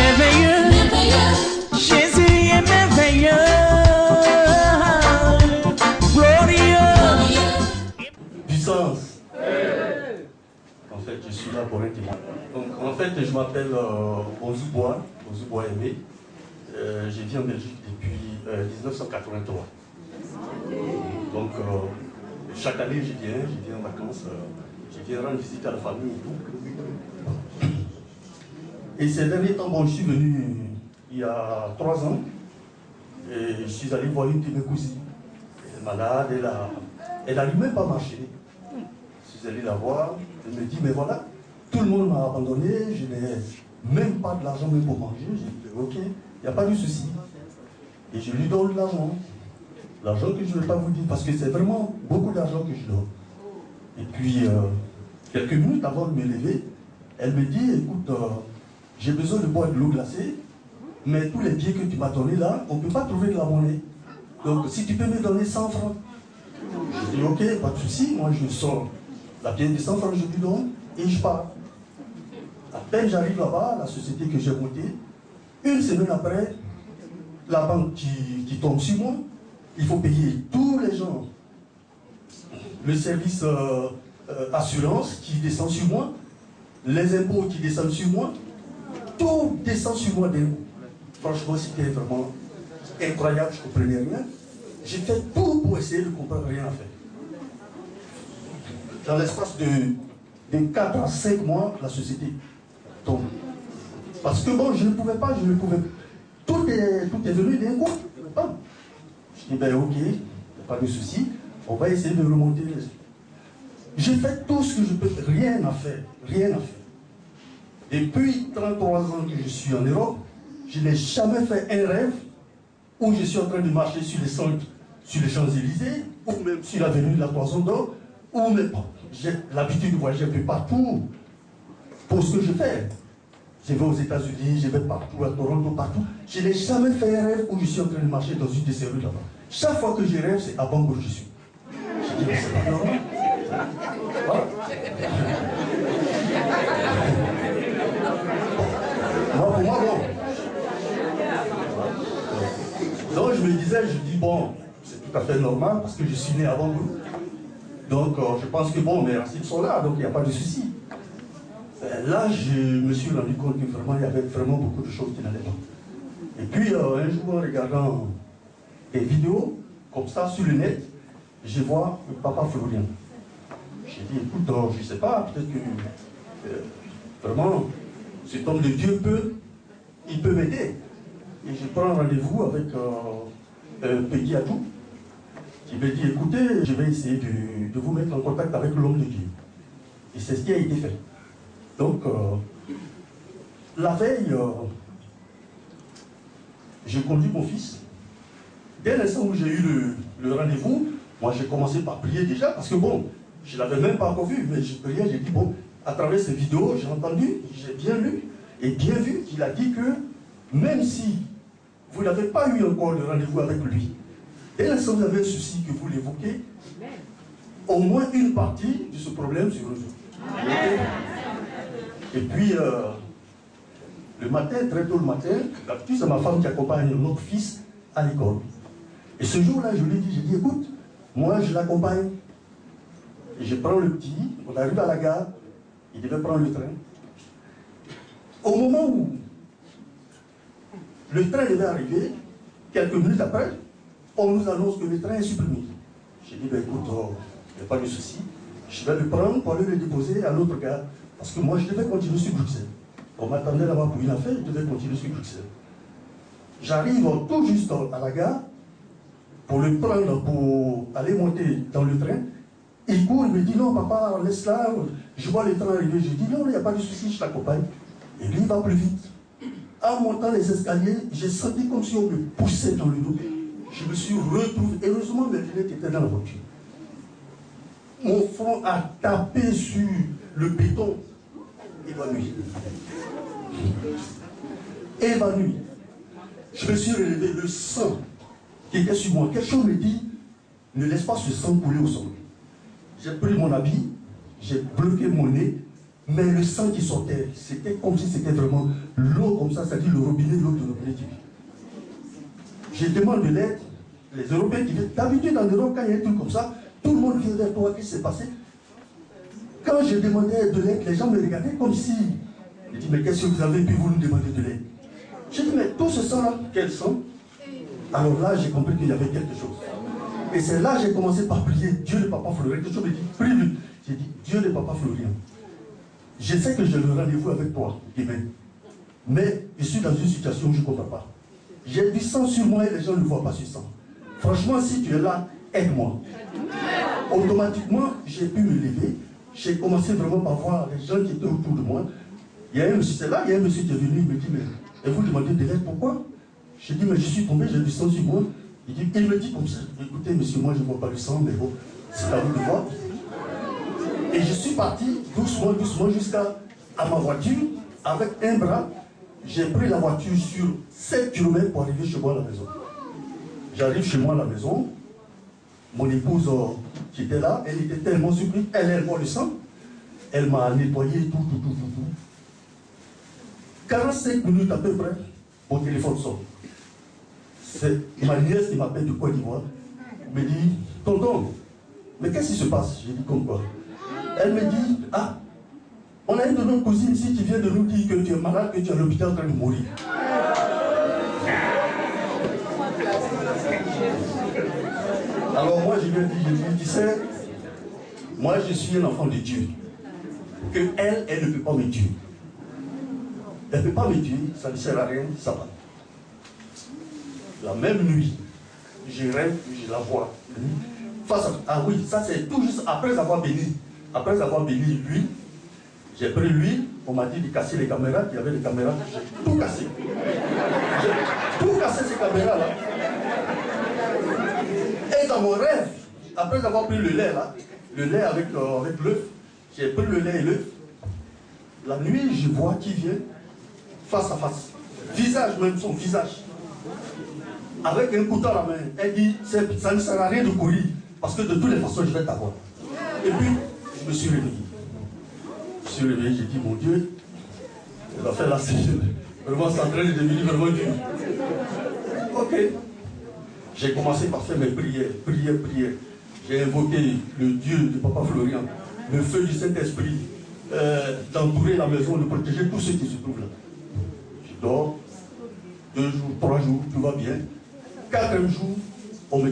merveilleux. Jésus est merveilleux. Glorieux. Puissance. En fait, je suis là pour un témoin. Donc, en fait, je m'appelle Ozoubois Aimé. Je vis en Belgique depuis 1983. Donc, chaque année, je viens en vacances, je viens rendre visite à la famille et tout. Et ces derniers temps, bon, je suis venu il y a 3 ans et je suis allé voir une de mes cousines. Elle est malade, elle n'arrive même pas à marcher. Je suis allé la voir, elle me dit, mais voilà, tout le monde m'a abandonné, je n'ai même pas de l'argent même pour manger. J'ai dit, ok, il n'y a pas de souci. Et je lui donne de l'argent. L'argent que je ne vais pas vous dire, parce que c'est vraiment beaucoup d'argent que je donne. Et puis, quelques minutes avant de me lever, elle me dit, écoute, j'ai besoin de boire de l'eau glacée, mais tous les billets que tu m'as donnés là, on ne peut pas trouver de la monnaie. Donc, si tu peux me donner 100 francs. Je dis, ok, pas de souci, moi je sors la pièce de 100 francs, je lui donne, et je pars. À peine j'arrive là-bas, la société que j'ai montée, une semaine après, la banque qui tombe sur moi, il faut payer tous les gens. Le service assurance qui descend sur moi, les impôts qui descendent sur moi, tout descend sur moi d'un coup. Franchement, c'était vraiment incroyable, je ne comprenais rien. J'ai fait tout pour essayer de comprendre, rien à faire. Dans l'espace de 4 à 5 mois, la société tombe. Parce que bon, je ne pouvais pas. Tout est venu d'un coup. Je ne pouvais pas. Je dis, ben ok, il n'y a pas de souci, on va essayer de remonter. J'ai fait tout ce que je peux, rien à faire, rien à faire. Depuis 33 ans que je suis en Europe, je n'ai jamais fait un rêve où je suis en train de marcher sur les centres, sur les Champs-Élysées, ou même sur l'avenue de la Toison d'Or, ou même j'ai l'habitude de voyager un peu partout pour ce que je fais. Je vais aux États-Unis, je vais partout, à Toronto, partout. Je n'ai jamais fait un rêve où je suis en train de marcher dans une de ces rues là-bas. Chaque fois que je rêve, c'est à Bangor que je suis. Je dis, mais c'est pas normal. Voilà. Pour moi, bon. Donc je me disais, je dis, bon, c'est tout à fait normal parce que je suis né à Bangor. Donc je pense que bon, mes racines sont là, donc il n'y a pas de souci. Là, je me suis rendu compte que vraiment, il y avait vraiment beaucoup de choses qui n'allaient pas. Et puis, un jour, en regardant des vidéos, comme ça, sur le net, je vois le papa Florian. J'ai dit, écoute, je ne sais pas, peut-être que vraiment, cet homme de Dieu il peut m'aider. Et je prends rendez-vous avec Peggy Adou, qui me dit, écoutez, je vais essayer de vous mettre en contact avec l'homme de Dieu. Et c'est ce qui a été fait. Donc, la veille, j'ai conduit mon fils. Dès l'instant où j'ai eu le rendez-vous, moi j'ai commencé par prier déjà, parce que bon, je ne l'avais même pas encore vu, mais je priais, j'ai dit, bon, à travers ces vidéos, j'ai entendu, j'ai bien lu et bien vu qu'il a dit que même si vous n'avez pas eu encore de rendez-vous avec lui, dès l'instant où vous avez un souci que vous l'évoquez, au moins une partie de ce problème se résout. Et puis, le matin, très tôt le matin, c'est ma femme qui accompagne notre fils à l'école. Et ce jour-là, je lui ai dit, j'ai dit, écoute, moi je l'accompagne. Et je prends le petit, on arrive à la gare, il devait prendre le train. Au moment où le train devait arriver, quelques minutes après, on nous annonce que le train est supprimé. J'ai dit, ben écoute, il n'y a pas de souci, je vais le prendre pour aller le déposer à l'autre gare. Parce que moi, je devais continuer sur Bruxelles. On m'attendait là-bas pour une affaire, je devais continuer sur Bruxelles. J'arrive tout juste à la gare pour le prendre, pour aller monter dans le train. Il court, il me dit, non, papa, laisse là, je vois le train arriver. Je dis, non, il n'y a pas de souci, je t'accompagne. Et lui, il va plus vite. En montant les escaliers, j'ai senti comme si on me poussait dans le dos. Je me suis retrouvé. Heureusement, mes lunettes étaient dans la voiture. Mon front a tapé sur le béton. Évanoui. Évanoui. Je me suis relevé, le sang qui était sur moi. Quelque chose me dit, ne laisse pas ce sang couler au sol. J'ai pris mon habit, j'ai bloqué mon nez, Mais le sang qui sortait, c'était comme si c'était vraiment l'eau comme ça, c'est-à-dire le robinet, l'eau de robinet qui vit. Je demande de l'aide, les Européens qui viennent. D'habitude en Europe, quand il y a un truc comme ça, tout le monde vient vers toi, qu'est-ce qui s'est passé? Quand je demandais de l'aide, les gens me regardaient comme si. Ils disent, mais qu'est-ce que vous avez pu vous nous demander de l'aide? J'ai dit, mais tout ce sang-là, quel sang? Alors là, j'ai compris qu'il y avait quelque chose. Et c'est là que j'ai commencé par prier Dieu de Papa Florien. Quelque chose me dit, prie-lui. J'ai dit, Dieu de Papa Florien, je sais que j'ai le rendez-vous avec toi demain. Mais je suis dans une situation où je ne comprends pas. J'ai du sang sur moi et les gens ne voient pas ce sang. Franchement, si tu es là, aide-moi. Automatiquement, j'ai pu me lever. J'ai commencé vraiment par voir les gens qui étaient autour de moi. Il y a un monsieur, c'est là, il y a un monsieur qui est venu, il me dit, mais et vous demandez de l'aide, pourquoi? J'ai dit, mais je suis tombé, j'ai du sang sur moi. Il me dit comme ça, écoutez monsieur, moi je ne vois pas le sang, mais bon, c'est à vous de voir. Et je suis parti doucement, doucement jusqu'à ma voiture, avec un bras. J'ai pris la voiture sur 7 km pour arriver chez moi à la maison. J'arrive chez moi à la maison, mon épouse qui était là, elle était tellement surprise, elle voit le sang, elle m'a nettoyé tout. 45 minutes à peu près, mon téléphone sonne. C'est ma nièce qui m'appelle de Côte d'Ivoire, me dit, tonton, mais qu'est-ce qui se passe? J'ai dit, comme quoi? Elle me dit, ah, on a une de nos cousines ici qui vient de nous dire que tu es malade, que tu es à l'hôpital en train de mourir. Alors moi je lui ai dit, tu sais, moi je suis un enfant de Dieu, que elle ne peut pas me tuer. Elle ne peut pas me tuer, ça ne sert à rien, ça va. La même nuit, je rêve, je la vois. Face à... Ah oui, ça c'est tout juste après avoir béni. Après avoir béni lui, j'ai pris l'huile, on m'a dit de casser les caméras, il y avait des caméras, j'ai tout cassé. J'ai tout cassé ces caméras-là. Et dans mon rêve, après avoir pris le lait là, le lait avec l'œuf, j'ai pris le lait et l'œuf. La nuit, je vois qui vient, face à face. Visage même, son visage. Avec un couteau à la main. Elle dit, ça ne sert à rien de courir, parce que de toutes les façons, je vais t'avoir. Et puis, je me suis réveillé. Je me suis réveillé, j'ai dit, mon Dieu, elle a fait la scène. Vraiment, c'est en train de devenir vraiment dur. Ok. J'ai commencé par faire mes prières. J'ai invoqué le Dieu de Papa Florien, le feu du Saint-Esprit, d'entourer la maison, de protéger tous ceux qui se trouvent là. Je dors, 2 jours, 3 jours, tout va bien. 4e jour, on me